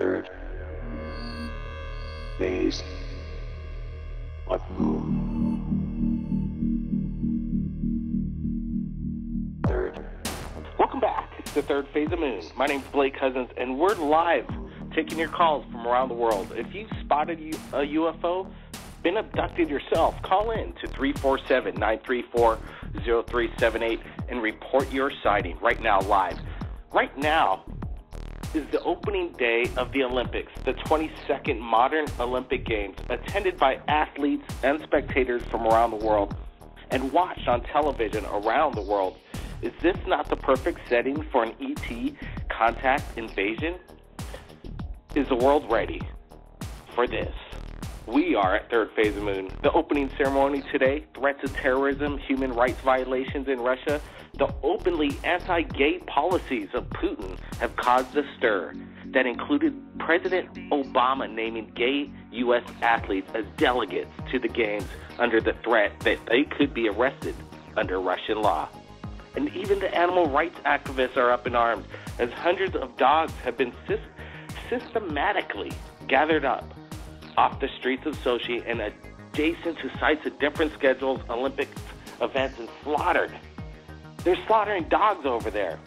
Third phase of moon. Third. Welcome back to Third Phase of Moon. My name's Blake Cousins, and we're live taking your calls from around the world. If you've spotted a UFO, been abducted yourself, call in to 347-934-0378 and report your sighting right now live. Right now is the opening day of the Olympics, the 22nd modern Olympic Games, attended by athletes and spectators from around the world and watched on television around the world. Is this not the perfect setting for an ET contact invasion? Is the world ready for this? We are at Third Phase of Moon. The opening ceremony today, threats of terrorism, human rights violations in Russia, the openly anti-gay policies of Putin have caused a stir that included President Obama naming gay U.S. athletes as delegates to the games under the threat that they could be arrested under Russian law. And even the animal rights activists are up in arms as hundreds of dogs have been systematically gathered up off the streets of Sochi and adjacent to sites of different schedules, Olympic events, and slaughtered. They're slaughtering dogs over there.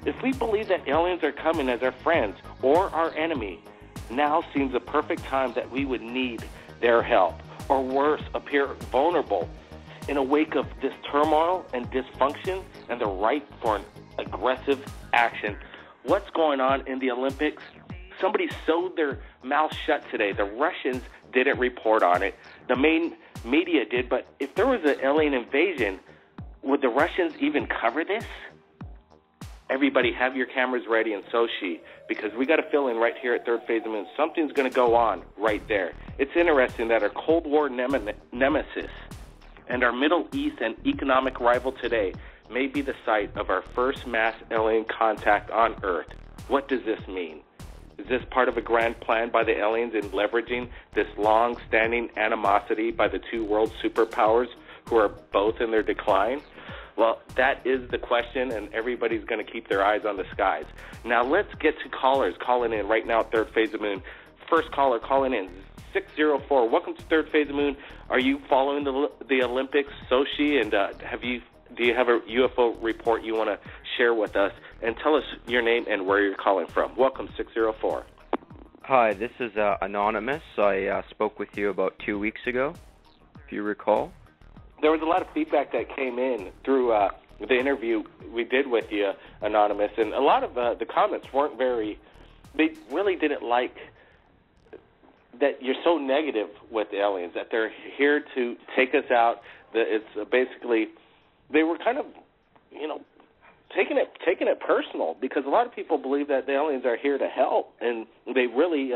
If we believe that aliens are coming as our friends or our enemy, now seems a perfect time that we would need their help, or worse, appear vulnerable in a wake of this turmoil and dysfunction and the right for an aggressive action. What's going on in the Olympics? Somebody sewed their mouth shut today. The Russians didn't report on it. The main media did, but if there was an alien invasion, would the Russians even cover this? Everybody have your cameras ready in Sochi, because we got a feeling right here at Third Phase of Moon, something's going to go on right there. It's interesting that our Cold War nemesis and our Middle East and economic rival today may be the site of our first mass alien contact on Earth. What does this mean? Is this part of a grand plan by the aliens in leveraging this long-standing animosity by the two world superpowers who are both in their decline? Well, that is the question, and everybody's going to keep their eyes on the skies. Now, let's get to callers calling in right now at Third Phase of Moon. First caller calling in, 604. Welcome to Third Phase of Moon. Are you following the Olympics, Sochi, and do you have a UFO report you want to share with us? And tell us your name and where you're calling from. Welcome, 604. Hi, this is Anonymous. I spoke with you about 2 weeks ago, if you recall. There was a lot of feedback that came in through the interview we did with you, Anonymous, and a lot of the comments weren't they really didn't like that you're so negative with the aliens, that they're here to take us out, that it's basically, they were kind of, taking it personal, because a lot of people believe that the aliens are here to help, and they really,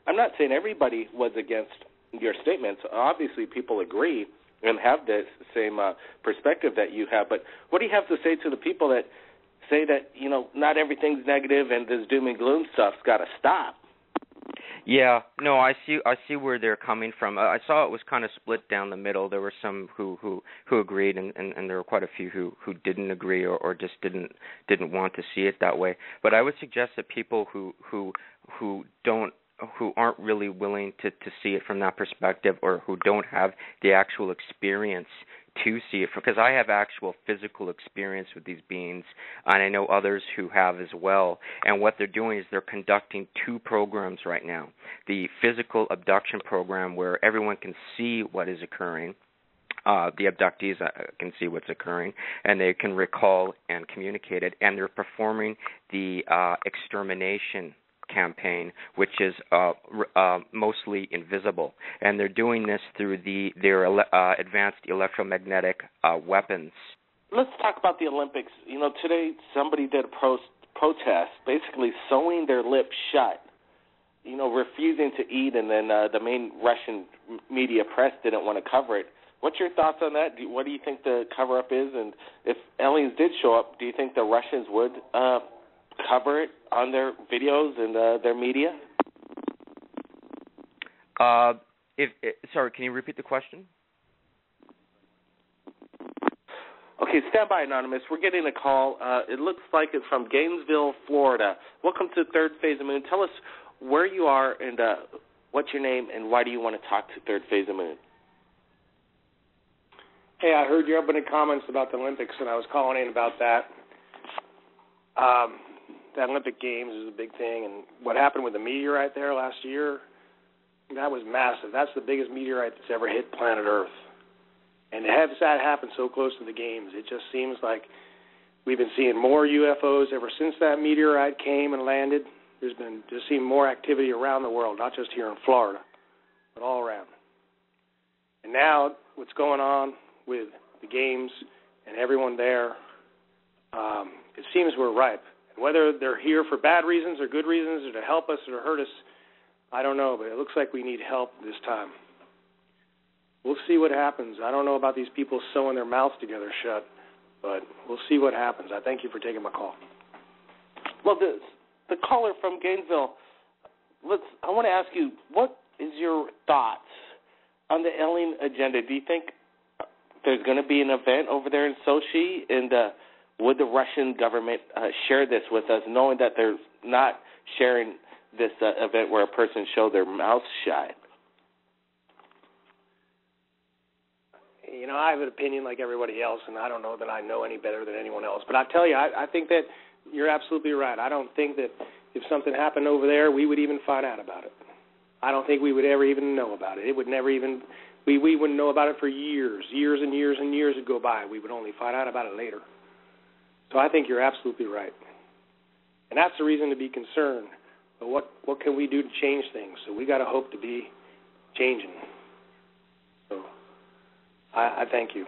I'm not saying everybody was against your statements. Obviously, people agree and have the same perspective that you have, but what do you have to say to the people that say that, not everything's negative and this doom and gloom stuff's got to stop? Yeah, no, I see where they're coming from. I saw it was kind of split down the middle. There were some who agreed, and there were quite a few who didn't agree or just didn't want to see it that way. But I would suggest that people who aren't really willing to see it from that perspective, or who don't have the actual experience to see it, because I have actual physical experience with these beings, and I know others who have as well. And what they're doing is they're conducting two programs right now. The physical abduction program, where everyone can see what is occurring. The abductees can see what's occurring, and they can recall and communicate it. And they're performing the extermination campaign, which is mostly invisible, and they're doing this through their advanced electromagnetic weapons. Let's talk about the Olympics. Today somebody did a protest, basically sewing their lips shut, refusing to eat, and then the main Russian media press didn't want to cover it. What's your thoughts on that? What do you think the cover-up is? And if aliens did show up, do you think the Russians would cover it on their videos and their media? Sorry, can you repeat the question? Okay, stand by, Anonymous. We're getting a call. It looks like it's from Gainesville, Florida. Welcome to Third Phase of Moon. Tell us where you are and what's your name and why do you want to talk to Third Phase of Moon? Hey, I heard your opening comments about the Olympics, and I was calling in about that. The Olympic Games is a big thing, and what happened with the meteorite there last year, that was massive. That's the biggest meteorite that's ever hit planet Earth. And to have that happen so close to the Games, it just seems like we've been seeing more UFOs ever since that meteorite came and landed. There's been just seeing more activity around the world, not just here in Florida, but all around. And now what's going on with the Games and everyone there, it seems we're ripe. And whether they're here for bad reasons or good reasons or to help us or to hurt us, I don't know, but it looks like we need help this time. We'll see what happens. I don't know about these people sewing their mouths together shut, but we'll see what happens. I thank you for taking my call. Well, the caller from Gainesville, I want to ask you, what is your thoughts on the alien agenda? Do you think there's going to be an event over there in Sochi, and would the Russian government share this with us, knowing that they're not sharing this event where a person showed their mouth shut? You know, I have an opinion like everybody else, and I don't know that I know any better than anyone else. But I tell you, I think that you're absolutely right. I don't think that if something happened over there, we would even find out about it. I don't think we would ever even know about it. It would never even, we wouldn't know about it for years and years and years would go by. We would only find out about it later. So I think you're absolutely right. And that's the reason to be concerned. But what can we do to change things? So we got to hope to be changing. So I thank you.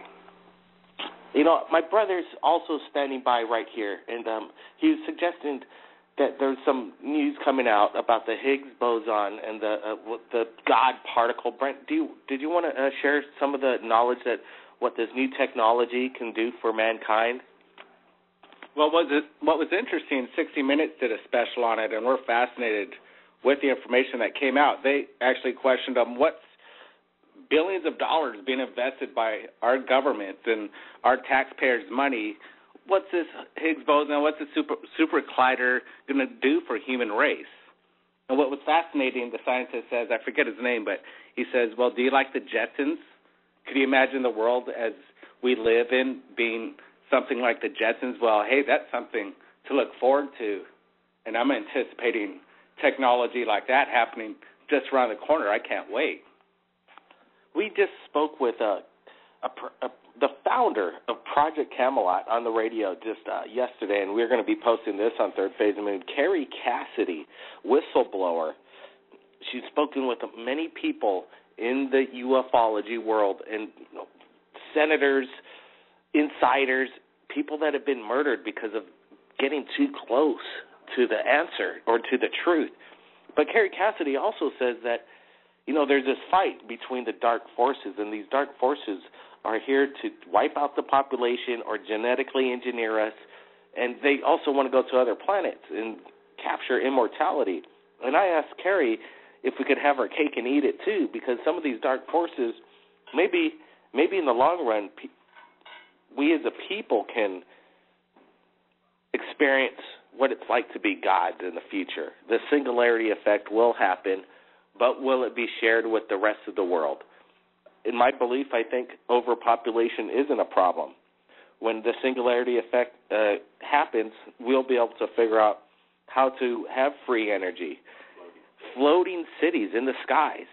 You know, my brother's also standing by right here, and he was suggesting that there's some news coming out about the Higgs boson and the God particle. Brent, did you want to share some of the knowledge that what this new technology can do for mankind? Well, what was interesting, 60 Minutes did a special on it, and we're fascinated with the information that came out. They actually questioned what's billions of dollars being invested by our government and our taxpayers' money. What's this Higgs boson, what's the super collider going to do for human race? And what was fascinating, the scientist says, I forget his name, but he says, well, do you like the Jetsons? Could you imagine the world as we live in being something like the Jetsons? Well, hey, that's something to look forward to. And I'm anticipating technology like that happening just around the corner. I can't wait. We just spoke with the founder of Project Camelot on the radio just yesterday, and we're going to be posting this on Third Phase of Moon. Carrie Cassidy, whistleblower. She's spoken with many people in the ufology world, and senators, insiders, people that have been murdered because of getting too close to the answer or to the truth. But Carrie Cassidy also says that, there's this fight between the dark forces, and these dark forces are here to wipe out the population or genetically engineer us, and they also want to go to other planets and capture immortality. And I asked Carrie if we could have our cake and eat it too, because some of these dark forces, maybe in the long run, we as a people can experience what it's like to be God in the future. The singularity effect will happen, but will it be shared with the rest of the world? In my belief, I think overpopulation isn't a problem. When the singularity effect happens, we'll be able to figure out how to have free energy, floating cities in the skies,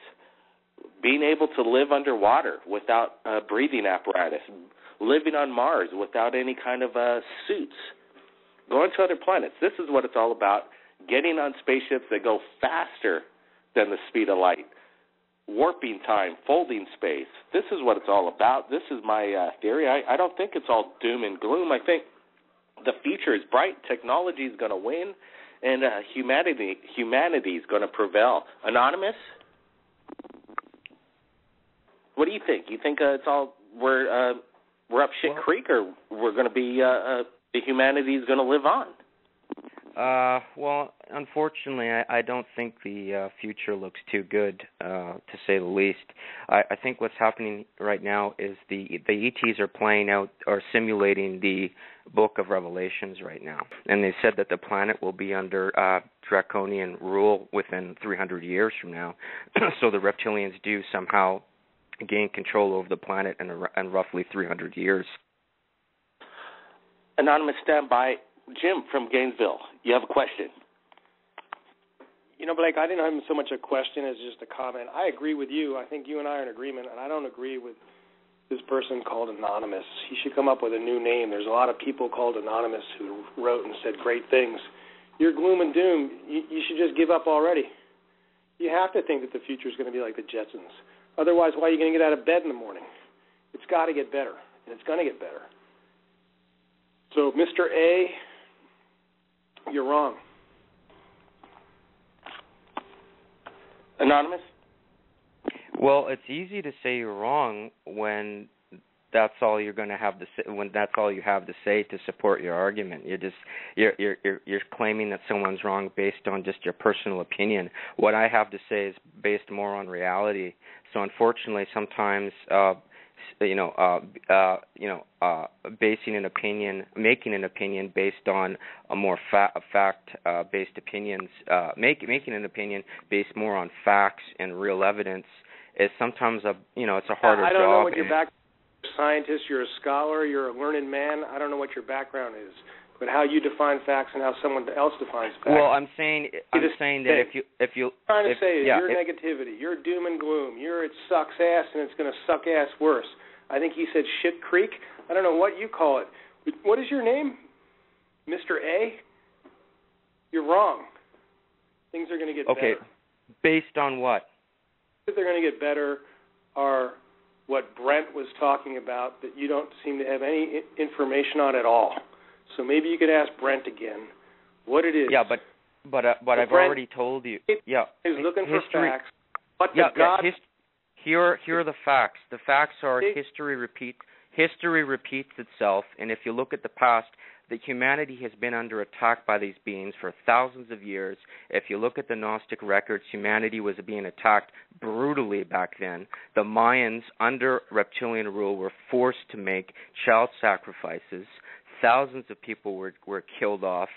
being able to live underwater without a breathing apparatus, living on Mars without any kind of suits, going to other planets. This is what it's all about, getting on spaceships that go faster than the speed of light, warping time, folding space. This is what it's all about. This is my theory. I don't think it's all doom and gloom. I think the future is bright. Technology is going to win, and humanity is going to prevail. Anonymous, what do you think? You think it's all we're up shit creek, or we're going to be the humanity is going to live on? Well, unfortunately, I don't think the future looks too good, to say the least. I think what's happening right now is the ETs are playing out or simulating the Book of Revelations right now, and they said that the planet will be under draconian rule within 300 years from now. So the reptilians do somehow gain control over the planet in roughly 300 years. Anonymous, stand by. Jim from Gainesville, you have a question. You know, Blake, I didn't have so much a question as just a comment. I agree with you. I think you and I are in agreement, and I don't agree with this person called Anonymous. He should come up with a new name. There's a lot of people called Anonymous who wrote and said great things. You're gloom and doom. You should just give up already. You have to think that the future is going to be like the Jetsons. Otherwise, why are you going to get out of bed in the morning? It's got to get better, and it's going to get better. So, Mr. A, you're wrong. Anonymous? Well, it's easy to say you're wrong when that's all you're going to have to say, when that's all you have to say to support your argument. You're claiming that someone's wrong based on just your personal opinion. What I have to say is based more on reality. So unfortunately, sometimes basing an opinion, making an opinion based on a more fact-based opinions, making an opinion based more on facts and real evidence is sometimes it's a harder job. I don't know what your background is. You're a scientist, you're a scholar, you're a learned man. I don't know what your background is, but how you define facts and how someone else defines facts. Well, I'm saying that if you your negativity, your doom and gloom, it sucks ass and it's going to suck ass worse. I think he said shit creek. I don't know what you call it. What is your name? Mr. A? You're wrong. Things are going to get better. Okay. Based on what? They're going to get better are what Brent was talking about that you don't seem to have any information on at all. So maybe you could ask Brent again what it is. Yeah, but I've already told you. Yeah. He's looking for facts. Here are the facts. The facts are history repeats itself, and if you look at the past, that humanity has been under attack by these beings for thousands of years. If you look at the Gnostic records, humanity was being attacked brutally back then. The Mayans, under reptilian rule, were forced to make child sacrifices. Thousands of people were killed off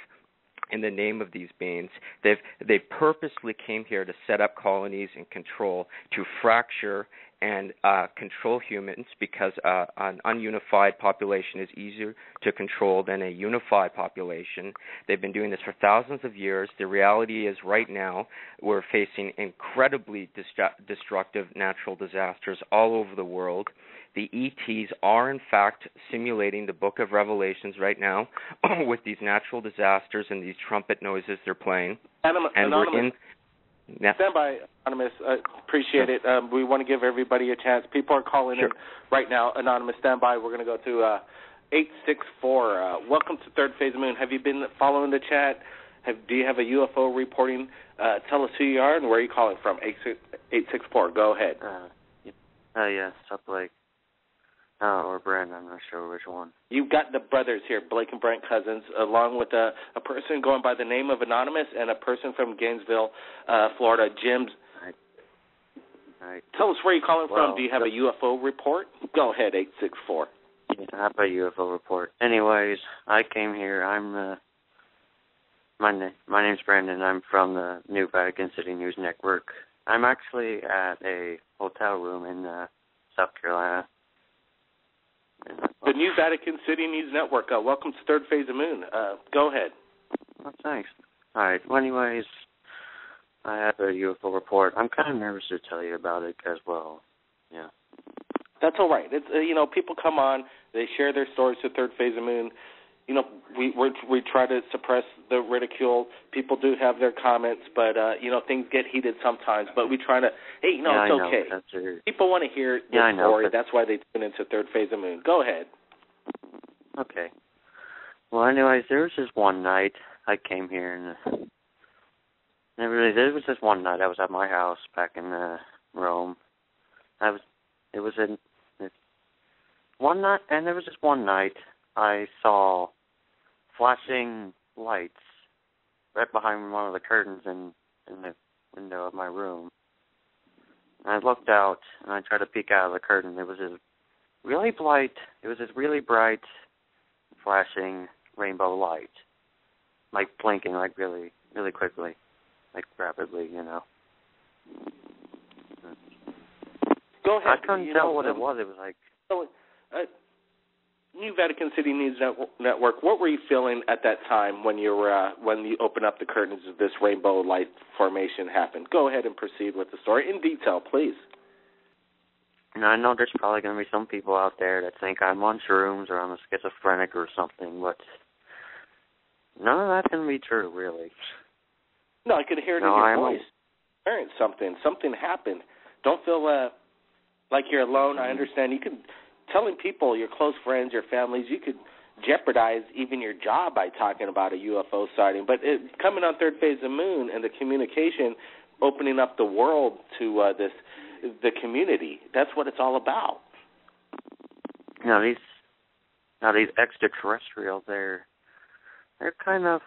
in the name of these beings. They purposely came here to set up colonies and control, to fracture and control humans, because an ununified population is easier to control than a unified population. They've been doing this for thousands of years. The reality is right now we're facing incredibly destructive natural disasters all over the world. The ETs are, in fact, simulating the Book of Revelations right now with these natural disasters and these trumpet noises they're playing. Anonymous. Stand by, Anonymous. Appreciate it. We want to give everybody a chance. People are calling in right now. Anonymous, stand by. We're going to go to 864. Welcome to Third Phase of Moon. Have you been following the chat? Do you have a UFO reporting? Tell us who you are and where you're calling from. 864. Go ahead. Yes, up Blake. Or Brent, I'm not sure which one. You've got the brothers here, Blake and Brent Cousins, along with a person going by the name of Anonymous and a person from Gainesville, Florida, Jim. Right. Tell us where you're calling from. Do you have a UFO report? Go ahead, 864. Yeah, I have a UFO report. Anyways, I came here. My name's Brandon. I'm from the New Vatican City News Network. I'm actually at a hotel room in South Carolina. The New Vatican City News Network. Welcome to Third Phase of Moon. Go ahead. Oh, thanks. All right. Well, anyways, I have a UFO report. I'm kind of nervous to tell you about it because, well, yeah. That's all right. It's people come on, they share their stories to Third Phase of Moon. We try to suppress the ridicule. People do have their comments, but things get heated sometimes. But we try to, it's okay. People want to hear the story. That's why they tune into Third Phase of Moon. Go ahead. Okay. Well, anyways, there was this one night I came here, and there was this one night I was at my house back in Rome. It was one night, and there was this one night I saw flashing lights right behind one of the curtains in the window of my room. And I looked out, and I tried to peek out of the curtain. It was this really bright, flashing rainbow light, like blinking, like really, really quickly, like rapidly, you know. Go ahead. I couldn't tell what it was. It was like... New Vatican City News Network, what were you feeling at that time when you opened up the curtains of this rainbow light formation happened? Go ahead and proceed with the story in detail, please. And I know there's probably going to be some people out there that think I'm on shrooms or I'm a schizophrenic or something, but none of that's going to be true, really. No, I could hear it in your voice. Experienced something. Something happened. Don't feel like you're alone. I understand. You could... Telling people, your close friends, your families, you could jeopardize even your job by talking about a UFO sighting. But coming on third phase of moon and the communication, opening up the world to the community, that's what it's all about. Now these extraterrestrials, they're kind of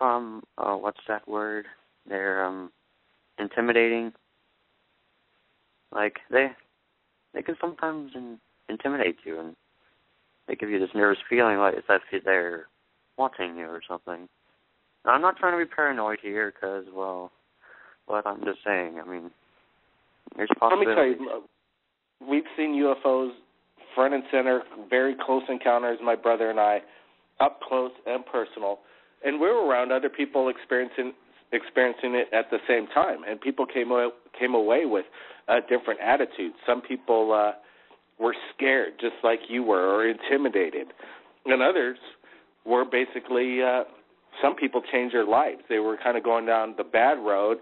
what's that word? They're intimidating. Like they can sometimes intimidate you, and they give you this nervous feeling like as if they're watching you or something. Now, I'm not trying to be paranoid here, because, well, but I'm just saying, I mean, there's possibilities. Let me tell you, we've seen UFOs front and center, very close encounters, my brother and I, up close and personal, and we were around other people experiencing it at the same time, and people came away with different attitudes. Some people were scared, just like you were, or intimidated. And others were basically, some people changed their lives. They were kind of going down the bad road,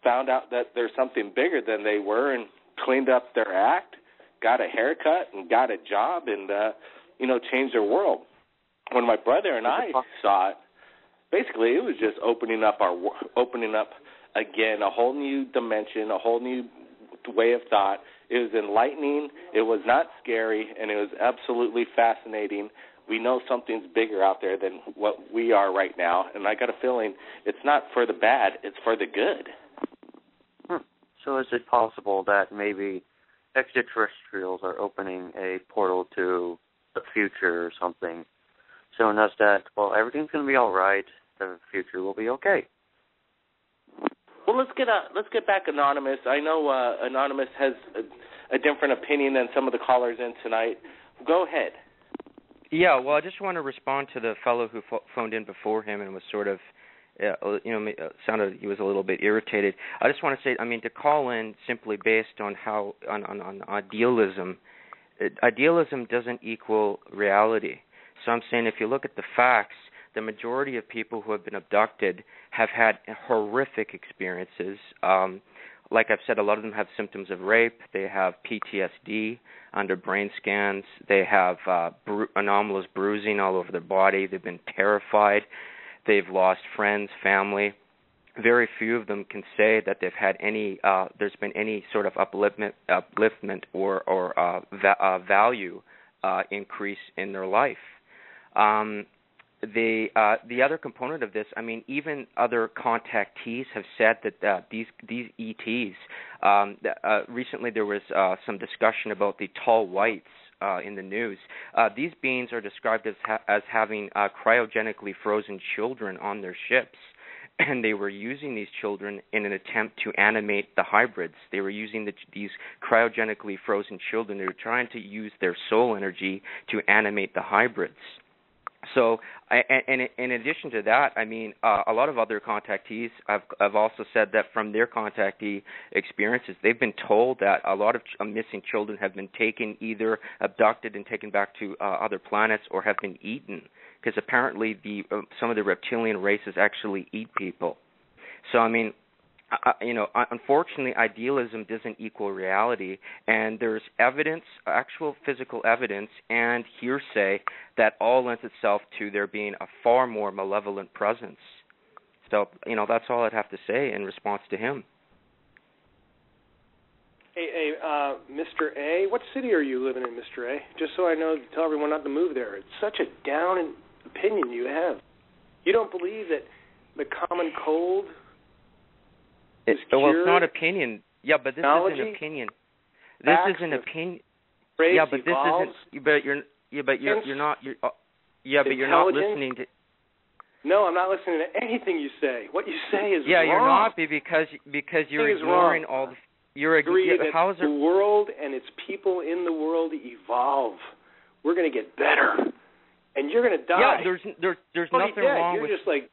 found out that there's something bigger than they were, and cleaned up their act, got a haircut, and got a job, and, changed their world. When my brother and I saw it, basically it was just opening up again, a whole new dimension, a whole new way of thought. It was enlightening, it was not scary, and it was absolutely fascinating. We know something's bigger out there than what we are right now, and I got a feeling it's not for the bad, it's for the good. So is it possible that maybe extraterrestrials are opening a portal to the future or something, showing us that, well, everything's going to be all right, the future will be okay? Well, let's get back Anonymous. I know Anonymous has a different opinion than some of the callers in tonight. Go ahead. Yeah, well, I just want to respond to the fellow who phoned in before him and was sort of, sounded he was a little bit irritated. I just want to say, to call in simply based on on idealism. Idealism doesn't equal reality. So I'm saying if you look at the facts, the majority of people who have been abducted have had horrific experiences. Like I've said, a lot of them have symptoms of rape. They have PTSD under brain scans. They have anomalous bruising all over their body. They've been terrified. They've lost friends, family. Very few of them can say that they've had there's been any sort of upliftment or value increase in their life. The other component of this, even other contactees have said that these ETs. Recently, there was some discussion about the tall whites in the news. These beings are described as having cryogenically frozen children on their ships, and they were using these children in an attempt to animate the hybrids. They were using these cryogenically frozen children. They were trying to use their soul energy to animate the hybrids. So, and in addition to that, a lot of other contactees have also said that from their contactee experiences, they've been told that a lot of missing children have been taken, abducted and taken back to other planets, or have been eaten, because apparently some of the reptilian races actually eat people. So, unfortunately, idealism doesn't equal reality, and there's evidence, actual physical evidence, and hearsay that all lends itself to there being a far more malevolent presence. So, that's all I'd have to say in response to him. Hey, Mr. A, what city are you living in, Mr. A? Just so I know to tell everyone not to move there. It's such a down opinion you have. You don't believe that the common cold. Well, it's not opinion. Yeah, but this is an opinion. This is an opinion. Yeah, but this isn't. But you're. Yeah, but you're not. Yeah, but you're not listening to. No, I'm not listening to anything you say. What you say is wrong. Yeah, you're not because you're ignoring all the. You're how is it? The world and its people in the world evolve. We're going to get better, and you're going to die. Yeah, there's nothing wrong with. You're just like,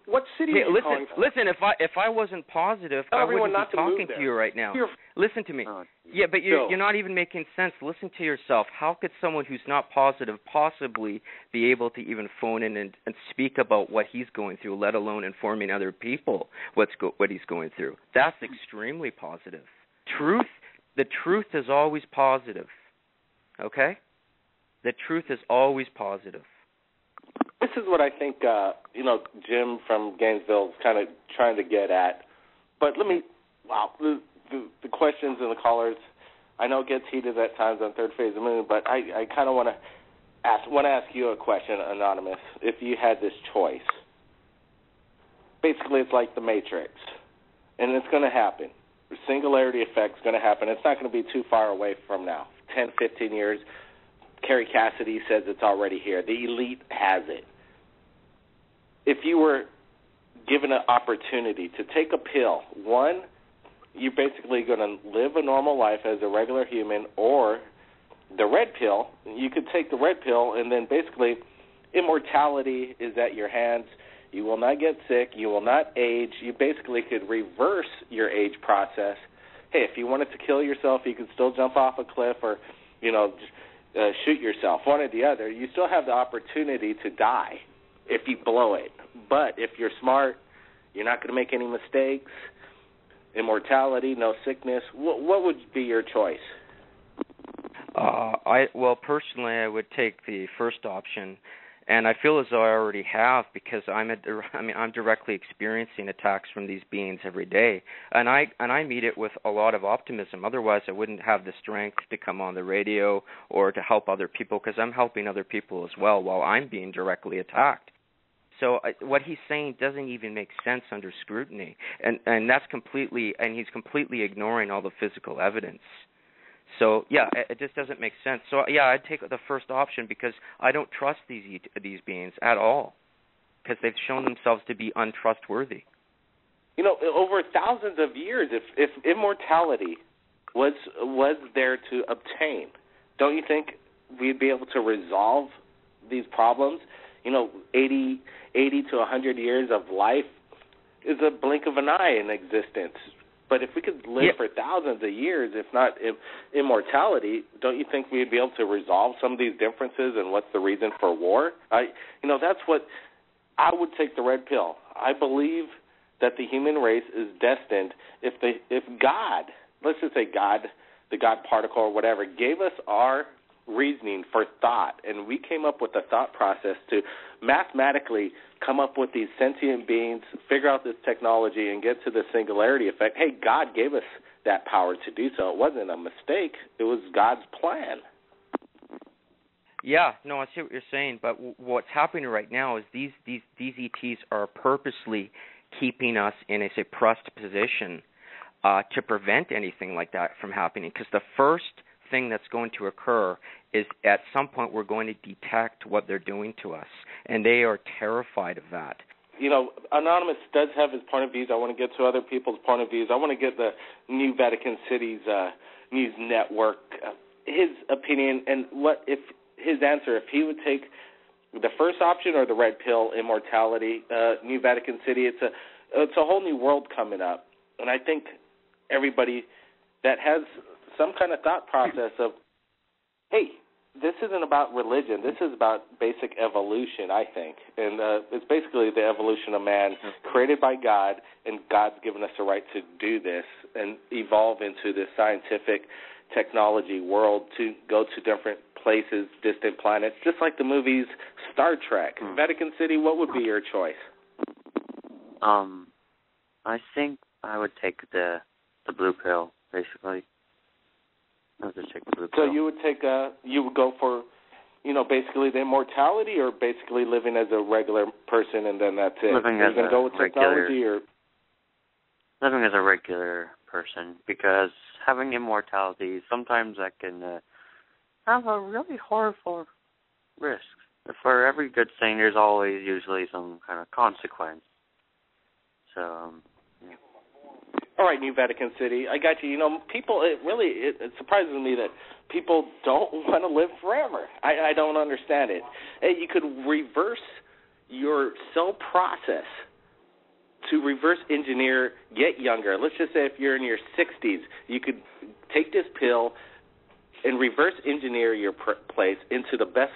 what city are you calling from? Listen, if I wasn't positive, I wouldn't be talking to you right now. Listen to me. Yeah, but you're not even making sense. Listen to yourself. How could someone who's not positive possibly be able to even phone in and speak about what he's going through, let alone informing other people what he's going through? That's extremely positive. The truth is always positive. Okay? The truth is always positive. This is what I think, Jim from Gainesville is kind of trying to get at. But the questions and the callers, I know it gets heated at times on Third Phase of the Moon, but I kind of want to ask you a question, Anonymous. If you had this choice, basically it's like the Matrix, and it's going to happen. The singularity effect is going to happen. It's not going to be too far away from now, 10, 15 years. Kerry Cassidy says it's already here. The elite has it. If you were given an opportunity to take a pill, one, you're basically going to live a normal life as a regular human, or the red pill, you could take the red pill and then basically immortality is at your hands. You will not get sick. You will not age. You basically could reverse your age process. Hey, if you wanted to kill yourself, you could still jump off a cliff or, shoot yourself, one or the other. You still have the opportunity to die if you blow it. But if you're smart, you're not going to make any mistakes. Immortality, no sickness. What would be your choice? Personally, I would take the first option, and I feel as though I already have because I'm directly experiencing attacks from these beings every day, and I meet it with a lot of optimism. Otherwise, I wouldn't have the strength to come on the radio or to help other people because I'm helping other people as well while I'm being directly attacked. So what he's saying doesn't even make sense under scrutiny, and that's completely, and he's completely ignoring all the physical evidence. So yeah, it just doesn't make sense. So yeah, I'd take the first option because I don't trust these beings at all because they've shown themselves to be untrustworthy. Over thousands of years, if immortality was there to obtain, don't you think we'd be able to resolve these problems? 80 to 100 years of life is a blink of an eye in existence. But if we could live for thousands of years, if not immortality, don't you think we'd be able to resolve some of these differences and what's the reason for war? That's what I would take the red pill. I believe that the human race is destined. If God, let's just say God, the God particle or whatever, gave us our reasoning for thought, and we came up with a thought process to mathematically come up with these sentient beings, figure out this technology, and get to the singularity effect. Hey, God gave us that power to do so. It wasn't a mistake. It was God's plan. Yeah, no, I see what you're saying, but what's happening right now is these ETs are purposely keeping us in a suppressed position to prevent anything like that from happening, because the first thing that's going to occur is at some point we're going to detect what they're doing to us, and they are terrified of that. Anonymous does have his point of views. I want to get to other people's point of views. I want to get the New Vatican City's news network, his opinion, and what if his answer, if he would take the first option or the red pill, immortality, New Vatican City. It's a whole new world coming up, and I think everybody that has some kind of thought process of, hey, this isn't about religion. This is about basic evolution, I think. And it's basically the evolution of man created by God, and God's given us a right to do this and evolve into this scientific technology world to go to different places, distant planets, just like the movies Star Trek. Vatican City, what would be your choice? I think I would take the blue pill, basically. I would just take the blue pill. So you would go for basically the immortality, or basically living as a regular person and then that's it? Living as a go with technology, or living as a regular person, because having immortality, sometimes that can have a really horrible risk. For every good thing, there's always usually some kind of consequence. So, yeah. All right, New Vatican City, I got you. People, it surprises me that people don't want to live forever. I don't understand it. You could reverse your cell process to reverse engineer, get younger. Let's just say if you're in your 60s, you could take this pill and reverse engineer your place into the best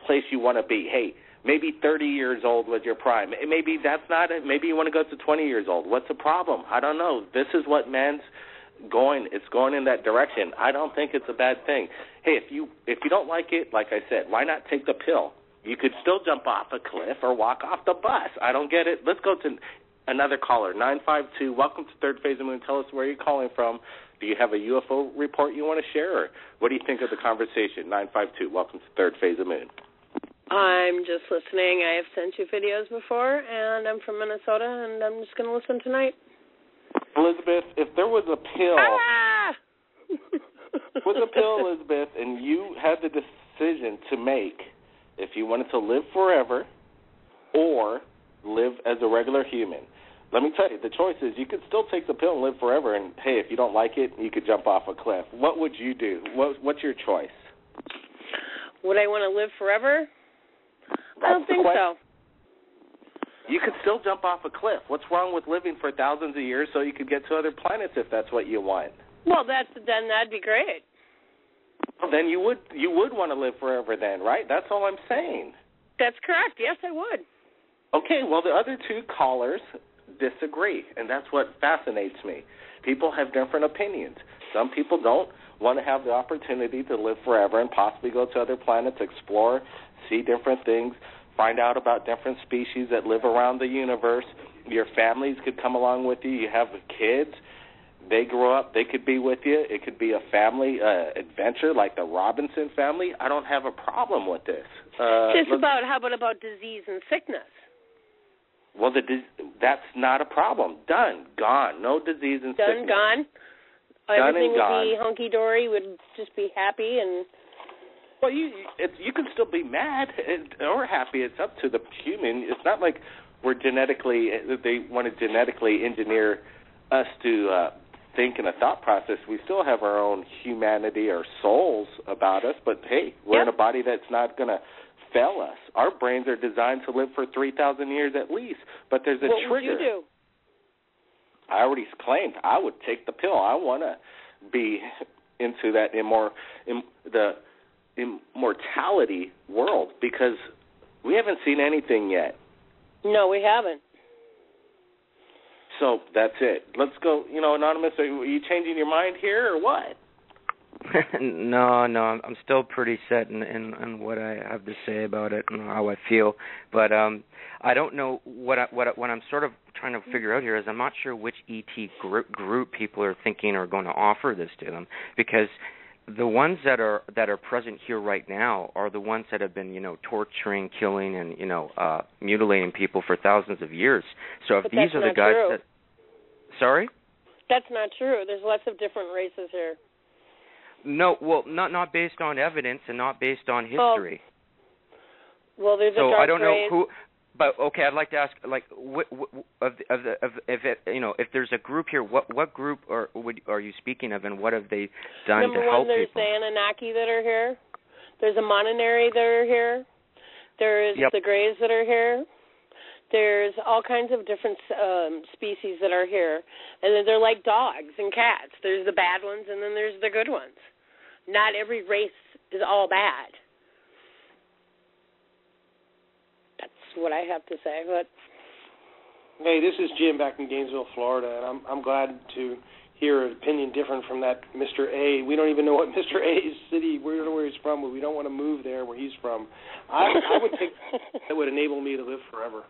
place you want to be. Hey, maybe 30 years old was your prime. Maybe that's not it. Maybe you want to go to 20 years old. What's the problem? I don't know. This is what man's going. It's going in that direction. I don't think it's a bad thing. Hey, if you don't like it, like I said, why not take the pill? You could still jump off a cliff or walk off the bus. I don't get it. Let's go to another caller, 952. Welcome to Third Phase of Moon. Tell us where you're calling from. Do you have a UFO report you want to share, or what do you think of the conversation? 952. Welcome to Third Phase of Moon. I'm just listening. I have sent you videos before, and I'm from Minnesota, and I'm just going to listen tonight. Elizabeth, if there was a pill, Elizabeth, and you had the decision to make if you wanted to live forever or live as a regular human, let me tell you, the choice is you could still take the pill and live forever, and, hey, if you don't like it, you could jump off a cliff. What would you do? What's your choice? Would I want to live forever? I don't think so. You could still jump off a cliff. What's wrong with living for thousands of years so you could get to other planets if that's what you want? Well, then that'd be great. Well, then you would want to live forever then, right? That's all I'm saying. That's correct. Yes, I would. Okay, well, the other two callers disagree, and that's what fascinates me. People have different opinions. Some people don't want to have the opportunity to live forever and possibly go to other planets, explore, see different things, find out about different species that live around the universe. Your families could come along with you. You have kids. They grow up. They could be with you. It could be a family adventure like the Robinson family. I don't have a problem with this. How about disease and sickness? Well, that's not a problem. Done. Gone. No disease and sickness. Gone. Everything would be hunky-dory. Would just be happy and... Well, you can still be mad or happy. It's up to the human. It's not like they want to genetically engineer us to think in a thought process. We still have our own humanity or souls about us, but, hey, we're in a body that's not going to fail us. Our brains are designed to live for 3,000 years at least, but there's a trigger. What would you do? I already claimed I would take the pill. I want to be into that the immortality world because we haven't seen anything yet. No, we haven't. So that's it. Let's go. Anonymous, are you changing your mind here or what? No, I'm still pretty set in what I have to say about it and how I feel. But I don't know what I'm sort of trying to figure out here is I'm not sure which ET group people are thinking are going to offer this to them, because the ones that are present here right now are the ones that have been torturing, killing, and mutilating people for thousands of years. So if these are the guys true. that, sorry, that's not true. There's lots of different races here. No, well, not based on evidence and not based on history. Well, there's so a dark I don't know race. who, but okay, I'd like to ask, like, if there's a group here, what group are you speaking of, and what have they done Number to help one, there's people? the Anunnaki that are here. There's a Montanari that are here. There's the Greys that are here. There's all kinds of different species that are here. And then they're like dogs and cats. There's the bad ones, and then there's the good ones. Not every race is all bad. That's what I have to say. But hey, this is Jim back in Gainesville, Florida, and I'm glad to hear an opinion different from that Mr. A. We don't even know what Mr. A's city, we don't know where he's from, but we don't want to move there where he's from. I would take that would enable me to live forever.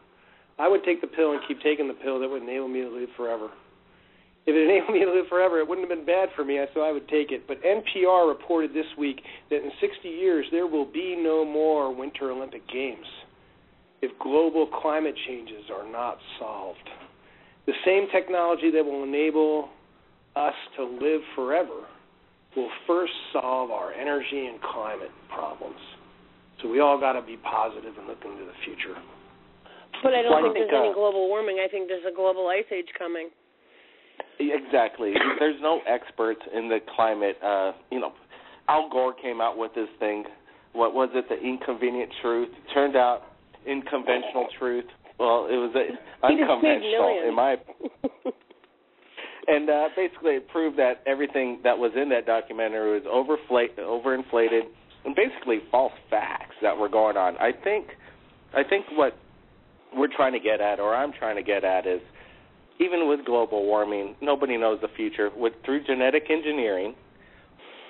I would take the pill and keep taking the pill that would enable me to live forever. If it enabled me to live forever, it wouldn't have been bad for me, so I would take it. But NPR reported this week that in 60 years there will be no more Winter Olympic Games if global climate changes are not solved. The same technology that will enable us to live forever will first solve our energy and climate problems. So we all got to be positive and look into the future. But I don't think there's any global warming. I think there's a global ice age coming. Exactly. There's no experts in the climate. Al Gore came out with this thing. What was it? The inconvenient truth. It turned out unconventional truth. Well, it was unconventional in my opinion. And basically it proved that everything that was in that documentary was overinflated and basically false facts that were going on. I think what we're trying to get at, or I'm trying to get at, is even with global warming, nobody knows the future. Through genetic engineering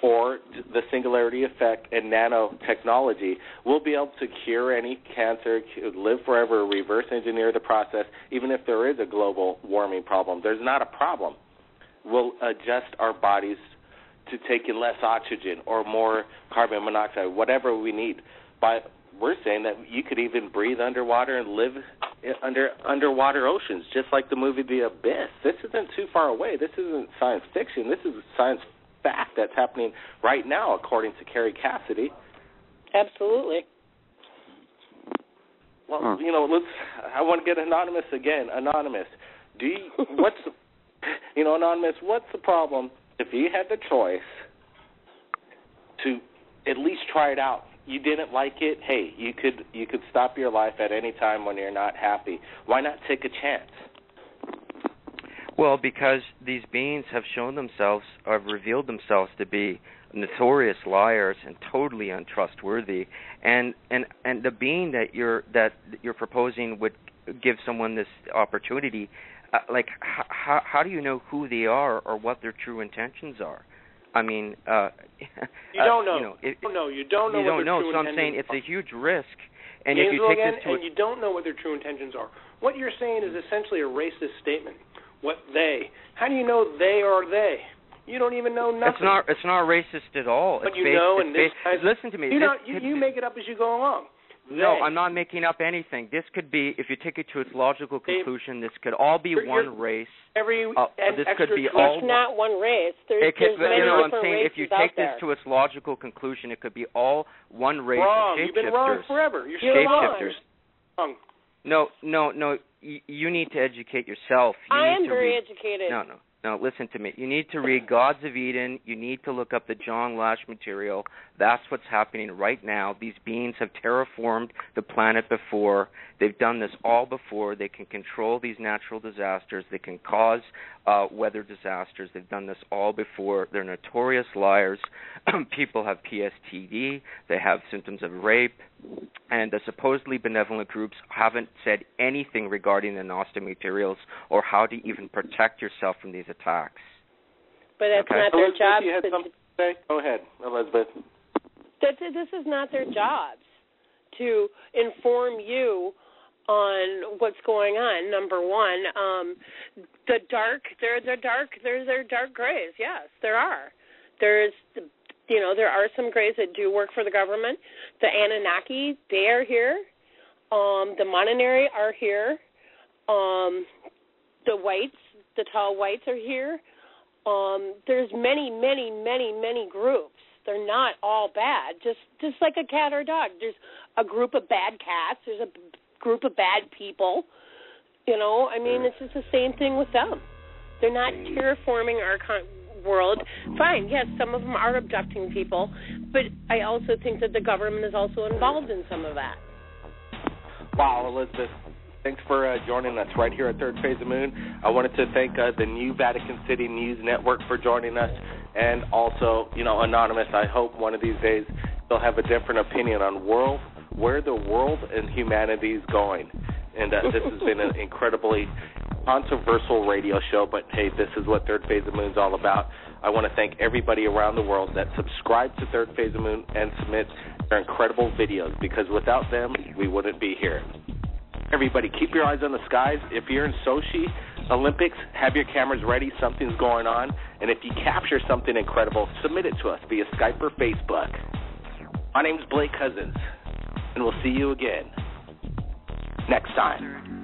or the singularity effect and nanotechnology, we'll be able to cure any cancer, live forever, reverse engineer the process, even if there is a global warming problem. There's not a problem. We'll adjust our bodies to take in less oxygen or more carbon monoxide, whatever we need. But we're saying that you could even breathe underwater and live underwater oceans, just like the movie The Abyss. This isn't too far away. This isn't science fiction. This is science fact that's happening right now, according to Carrie Cassidy. Absolutely. Well, I want to get anonymous again. Anonymous, Anonymous, what's the problem if you had the choice to at least try it out? You didn't like it, hey, you could stop your life at any time when you're not happy. Why not take a chance? Well, because these beings have revealed themselves to be notorious liars and totally untrustworthy. And the being that you're proposing would give someone this opportunity. How do you know who they are or what their true intentions are? I mean, you don't know. You don't know. You don't know. So I'm saying it's a huge risk. And if you take this to you don't know what their true intentions are. What you're saying is essentially a racist statement. What they? How do you know they are they? You don't even know nothing. It's not racist at all. But listen to me. You make it up as you go along. No, I'm not making up anything. This could be, if you take it to its logical conclusion, this could all be one race. This could be all. It's not one race. There's many I'm saying races if you take this to its logical conclusion, it could be all one race wrong. of shapeshifters. You've been wrong forever. You're shapeshifters. Wrong. No. You need to educate yourself. I am very educated. No, listen to me. You need to read Gods of Eden. You need to look up the John Lash material. That's what's happening right now. These beings have terraformed the planet before. They've done this all before. They can control these natural disasters. They can cause weather disasters. They've done this all before. They're notorious liars. People have PSTD. They have symptoms of rape. And the supposedly benevolent groups haven't said anything regarding the Gnostic materials or how to even protect yourself from these attacks. But that's not their job. You had something to say? Go ahead, Elizabeth. This is not their jobs to inform you on what's going on. Number one, there's dark grays. Yes, there are. There are some grays that do work for the government. The Anunnaki, they are here. The Montanari are here. The whites, the tall whites are here. There's many groups. They're not all bad. Just like a cat or a dog. There's a group of bad cats. There's a group of bad people. It's just the same thing with them. They're not terraforming our world. Fine, yes, some of them are abducting people, but I also think that the government is also involved in some of that. Wow, Elizabeth, thanks for joining us right here at Third Phase of the Moon. I wanted to thank the New Vatican City News Network for joining us, and also, Anonymous, I hope one of these days they'll have a different opinion on where the world and humanity is going. And this has been an incredibly controversial radio show, but hey, this is what Third Phase of the Moon is all about. I want to thank everybody around the world that subscribe to Third Phase of the Moon and submit their incredible videos, because without them, we wouldn't be here. Everybody, keep your eyes on the skies. If you're in Sochi, Olympics, have your cameras ready. Something's going on. And if you capture something incredible, submit it to us via Skype or Facebook. My name's Blake Cousins, and we'll see you again next time.